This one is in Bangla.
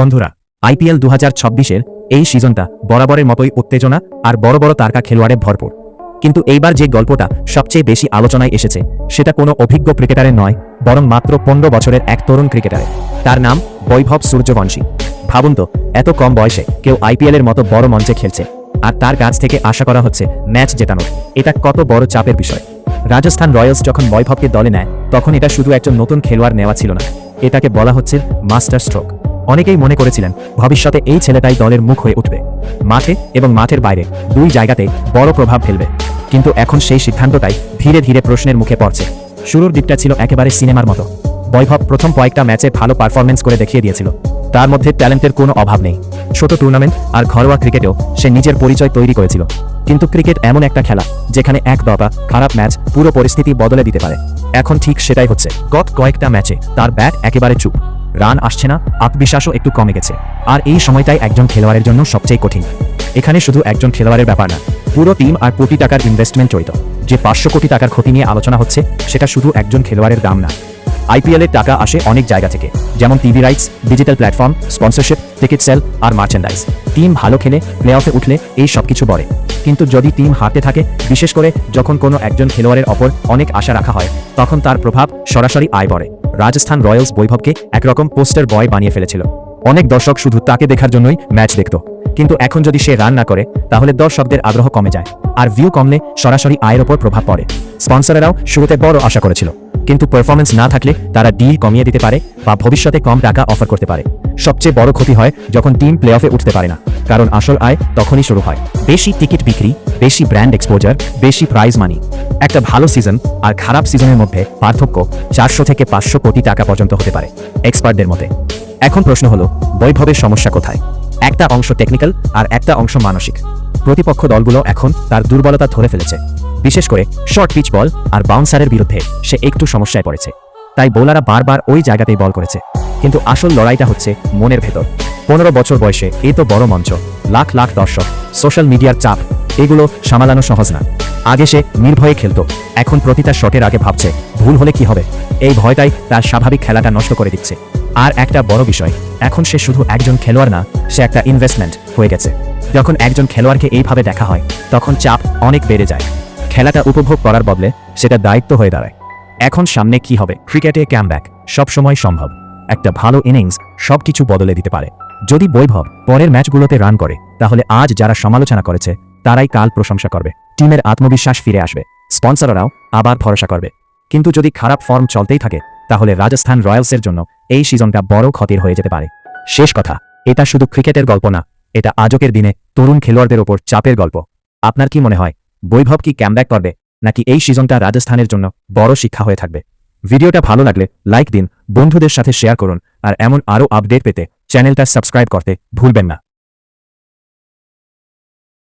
বন্ধুরা, আইপিএল 2026-এর এই সিজনটা বরাবরের মতোই উত্তেজনা আর বড় বড় তারকা খেলোয়াড়ে ভরপুর। কিন্তু এইবার যে গল্পটা সবচেয়ে বেশি আলোচনায় এসেছে সেটা কোনো অভিজ্ঞ ক্রিকেটারের নয়, বরং মাত্র 15 বছরের এক তরুণ ক্রিকেটারের। তার নাম বৈভব সূর্যবংশী। ভাবুন তো, এত কম বয়সে কেউ আইপিএলের মতো বড় মঞ্চে খেলছে, আর তার কাছ থেকে আশা করা হচ্ছে ম্যাচ জেতানোর। এটা কত বড় চাপের বিষয়। রাজস্থান রয়্যালস যখন বৈভবকে দলে নেয়, তখন এটা শুধু একজন নতুন খেলোয়াড় নেওয়া ছিল না, এটাকে বলা হচ্ছে মাস্টার স্ট্রোক। অনেকেই মনে করেছিলেন ভবিষ্যতে এই ছেলেটাই দলের মুখ হয়ে উঠবে, মাঠে এবং মাঠের বাইরে দুই জায়গাতে বড় প্রভাব ফেলবে। কিন্তু এখন সেই সিদ্ধান্তটাই ধীরে ধীরে প্রশ্নের মুখে পড়ছে। শুরুর দিকটা ছিল একেবারে সিনেমার মতো। বৈভব প্রথম কয়েকটা ম্যাচে ভালো পারফরমেন্স করে দেখিয়ে দিয়েছিল। তার মধ্যে ট্যালেন্টের কোনো অভাব নেই। ছোট টুর্নামেন্ট আর ঘরোয়া ক্রিকেটেও সে নিজের পরিচয় তৈরি করেছিল। কিন্তু ক্রিকেট এমন একটা খেলা যেখানে এক দফা খারাপ ম্যাচ পুরো পরিস্থিতি বদলে দিতে পারে। এখন ঠিক সেটাই হচ্ছে। গত কয়েকটা ম্যাচে তার ব্যাট একেবারে চুপ, রান আসছে না, আত্মবিশ্বাসও একটু কমে গেছে। আর এই সময়টাই একজন খেলোয়াড়ের জন্য সবচেয়ে কঠিন। এখানে শুধু একজন খেলোয়াড়ের ব্যাপার না, পুরো টিম আর কোটি টাকার ইনভেস্টমেন্ট জড়িত। যে 500 কোটি টাকার ক্ষতি নিয়ে আলোচনা হচ্ছে, সেটা শুধু একজন খেলোয়াড়ের দাম না। আইপিএলের টাকা আসে অনেক জায়গা থেকে, যেমন TV rights, digital platform, sponsorship, ticket sale আর মার্চেন্ডাইজ। টিম ভালো খেলে, প্লে অফে উঠলে এই সবকিছু বড়ে। কিন্তু যদি টিম হারতে থাকে, বিশেষ করে যখন কোনো একজন খেলোয়াড়ের ওপর অনেক আশা রাখা হয়, তখন তার প্রভাব সরাসরি আয় পড়ে। রাজস্থান রয়্যালস বৈভবকে একরকম পোস্টার বয় বানিয়ে ফেলেছিল। অনেক দর্শক শুধু তাকে দেখার জন্যই ম্যাচ দেখত। কিন্তু এখন যদি সে রান না করে, তাহলে দর্শকদের আগ্রহ কমে যায়, আর ভিউ কমলে সরাসরি আয়ের ওপর প্রভাব পড়ে। স্পন্সরেরাও শুরুতে বড় আশা করেছিল, কিন্তু পারফরমেন্স না থাকলে তারা ডিল কমিয়ে দিতে পারে বা ভবিষ্যতে কম টাকা অফার করতে পারে। সবচেয়ে বড় ক্ষতি হয় যখন টিম প্লে অফে উঠতে পারে না, কারণ আসল আয় তখনই শুরু হয়। বেশি টিকিট বিক্রি, বেশি ব্র্যান্ড এক্সপোজার, বেশি প্রাইজ মানি। একটা ভালো সিজন আর খারাপ সিজনের মধ্যে পার্থক্য 400 থেকে 500 কোটি টাকা পর্যন্ত হতে পারে এক্সপার্টদের মতে। এখন প্রশ্ন হলো, বৈভবের সমস্যা কোথায়? একটা অংশ টেকনিক্যাল আর একটা অংশ মানসিক। প্রতিপক্ষ দলগুলো এখন তার দুর্বলতা ধরে ফেলেছে। বিশেষ করে শর্ট পিচ বল আর বাউন্সারের বিরুদ্ধে সে একটু সমস্যায় পড়েছে। তাই বোলাররা বারবার ওই জায়গাতেই বল করেছে। কিন্তু আসল লড়াইটা হচ্ছে মনের ভেতর। 15 বছর বয়সে এই তো বড় মঞ্চ, লাখ লাখ দর্শক, সোশ্যাল মিডিয়ার চাপ, এগুলো সামলানো সহজ না। আগে সে নির্ভয়ে খেলতো, এখন প্রতিটা শটের আগে ভাবছে ভুল হলে কি হবে। এই ভয়টাই তার স্বাভাবিক খেলাটা নষ্ট করে দিচ্ছে। আর একটা বড় বিষয়, এখন সে শুধু একজন খেলোয়াড় না, সে একটা ইনভেস্টমেন্ট হয়ে গেছে। যখন একজন খেলোয়াড়কে এইভাবে দেখা হয়, তখন চাপ অনেক বেড়ে যায়। খেলাটা উপভোগ করার বদলে সেটা দায়িত্ব হয়ে দাঁড়ায়। এখন সামনে কি হবে? ক্রিকেটে কামব্যাক সবসময় সম্ভব। একটা ভালো ইনিংস সবকিছু বদলে দিতে পারে। যদি বৈভব পরের ম্যাচগুলোতে রান করে, তাহলে আজ যারা সমালোচনা করেছে তারাই কাল প্রশংসা করবে। টিমের আত্মবিশ্বাস ফিরে আসবে, স্পন্সররাও আবার ভরসা করবে। কিন্তু যদি খারাপ ফর্ম চলতেই থাকে, তাহলে রাজস্থান রয়্যালসের জন্য এই সিজনটা বড় ক্ষতির হয়ে যেতে পারে। শেষ কথা, এটা শুধু ক্রিকেটের গল্প না, এটা আজকের দিনে তরুণ খেলোয়াড়দের ওপর চাপের গল্প। আপনার কি মনে হয়, বৈভব কি কামব্যাক করবে, নাকি এই সিজনটা রাজস্থানের জন্য বড় শিক্ষা হয়ে থাকবে? ভিডিওটা ভালো লাগলে লাইক দিন, বন্ধুদের সাথে শেয়ার করুন, আর এমন আরও আপডেট পেতে চ্যানেলটা সাবস্ক্রাইব করতে ভুলবেন না।